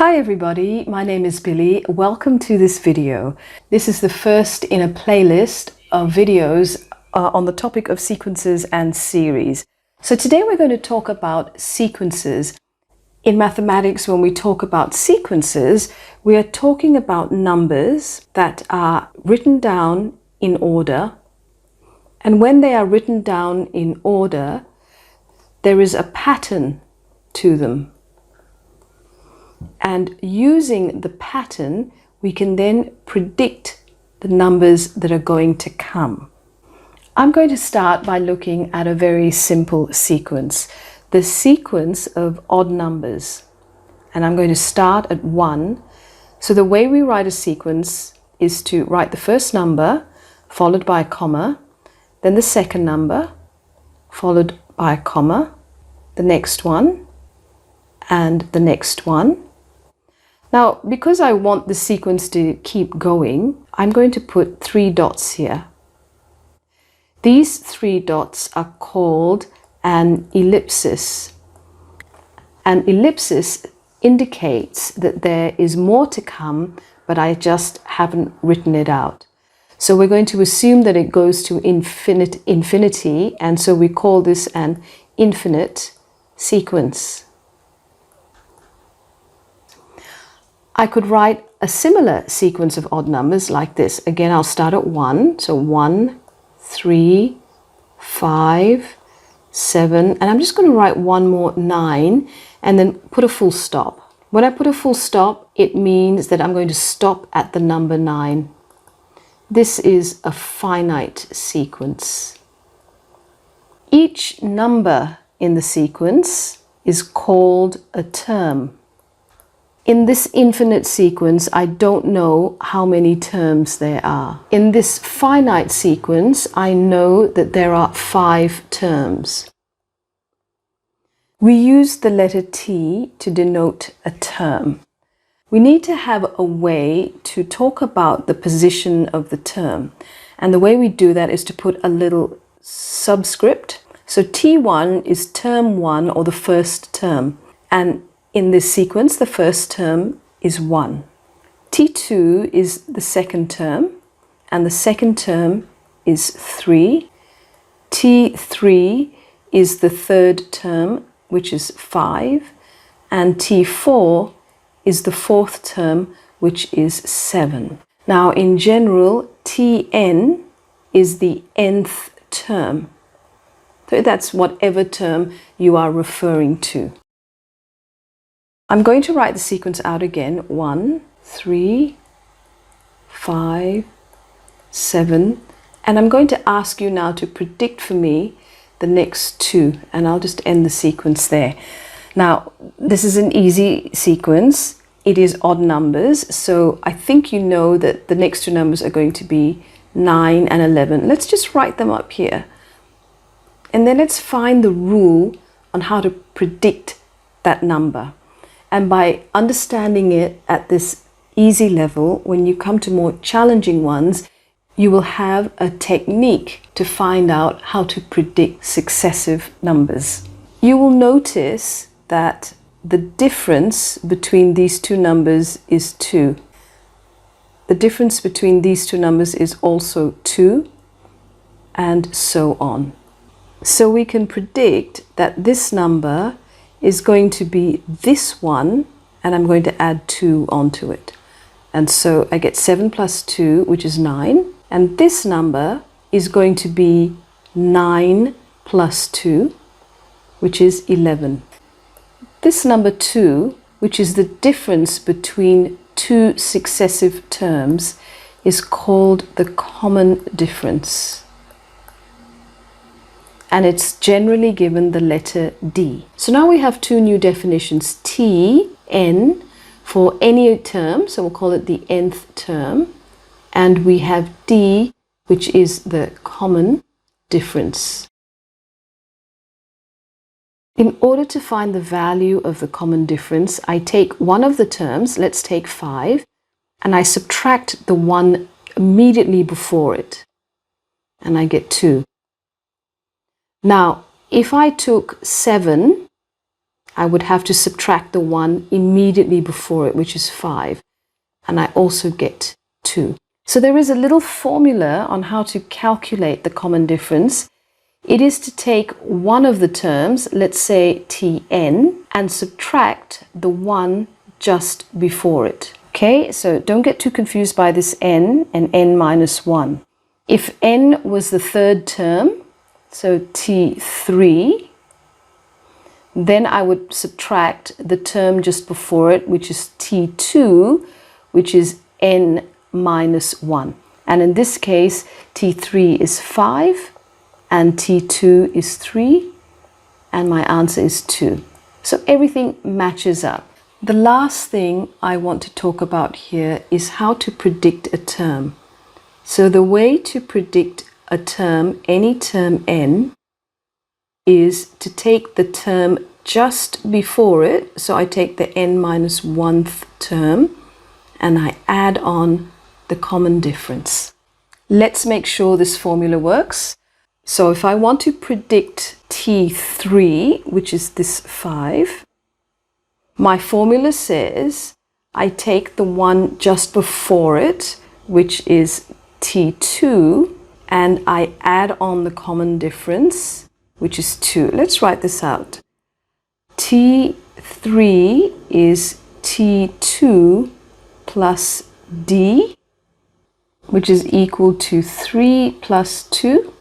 Hi everybody, my name is Billy. Welcome to this video. This is the first in a playlist of videos on the topic of sequences and series. So today we're going to talk about sequences. In mathematics, when we talk about sequences, we are talking about numbers that are written down in order. And when they are written down in order, there is a pattern to them. And using the pattern, we can then predict the numbers that are going to come. I'm going to start by looking at a very simple sequence, the sequence of odd numbers. And I'm going to start at 1. So the way we write a sequence is to write the first number, followed by a comma, then the second number, followed by a comma, the next one, and the next one. Now, because I want the sequence to keep going, I'm going to put 3 dots here. These 3 dots are called an ellipsis. An ellipsis indicates that there is more to come, but I just haven't written it out. So we're going to assume that it goes to infinity, and so we call this an infinite sequence. I could write a similar sequence of odd numbers like this. Again, I'll start at 1. So 1, 3, 5, 7, and I'm just going to write one more 9 and then put a full stop. When I put a full stop, it means that I'm going to stop at the number 9. This is a finite sequence. Each number in the sequence is called a term. In this infinite sequence, I don't know how many terms there are. In this finite sequence, I know that there are 5 terms. We use the letter T to denote a term. We need to have a way to talk about the position of the term. And the way we do that is to put a little subscript. So T1 is term 1, or the first term. And in this sequence, the first term is 1. T2 is the second term, and the second term is 3. T3 is the third term, which is 5. And T4 is the fourth term, which is 7. Now, in general, Tn is the nth term. So that's whatever term you are referring to. I'm going to write the sequence out again. 1, 3, 5, 7. And I'm going to ask you now to predict for me the next 2. And I'll just end the sequence there. Now, this is an easy sequence. It is odd numbers. So I think you know that the next 2 numbers are going to be 9 and 11. Let's just write them up here. And then let's find the rule on how to predict that number. And by understanding it at this easy level, when you come to more challenging ones, you will have a technique to find out how to predict successive numbers. You will notice that the difference between these 2 numbers is 2. The difference between these 2 numbers is also 2, and so on. So we can predict that this number is going to be this one, and I'm going to add 2 onto it. And so I get 7 plus 2, which is 9. And this number is going to be 9 plus 2, which is 11. This number 2, which is the difference between 2 successive terms, is called the common difference. And it's generally given the letter D. So now we have 2 new definitions, T, N, for any term, so we'll call it the nth term, and we have D, which is the common difference. In order to find the value of the common difference, I take one of the terms, let's take 5, and I subtract the one immediately before it, and I get 2. Now, if I took 7 I would have to subtract the 1 immediately before it, which is 5. And I also get 2. So there is a little formula on how to calculate the common difference. It is to take one of the terms, let's say Tn, and subtract the 1 just before it. Okay, so don't get too confused by this n and n minus 1. If n was the third term, so T3, then I would subtract the term just before it, which is T2, which is n minus 1. And in this case, T3 is 5 and T2 is 3, and my answer is 2. So everything matches up. The last thing I want to talk about here is how to predict a term. So the way to predict a term, any term n, is to take the term just before it. So I take the n minus 1th term and I add on the common difference. Let's make sure this formula works. So if I want to predict T3, which is this 5, my formula says I take the 1 just before it, which is T2, and I add on the common difference, which is 2. Let's write this out. T3 is T2 plus D, which is equal to 3 plus 2,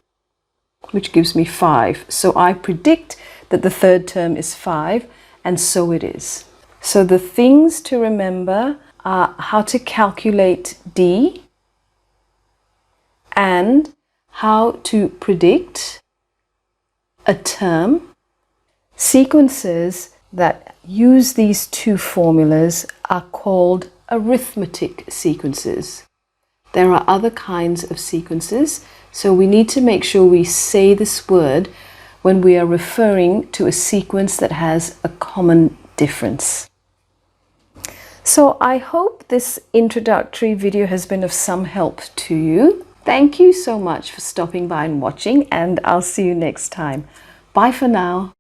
which gives me 5. So I predict that the third term is 5, and so it is. So the things to remember are how to calculate D and how to predict a term. Sequences that use these two formulas are called arithmetic sequences. There are other kinds of sequences, so we need to make sure we say this word when we are referring to a sequence that has a common difference. So I hope this introductory video has been of some help to you. Thank you so much for stopping by and watching, and I'll see you next time. Bye for now.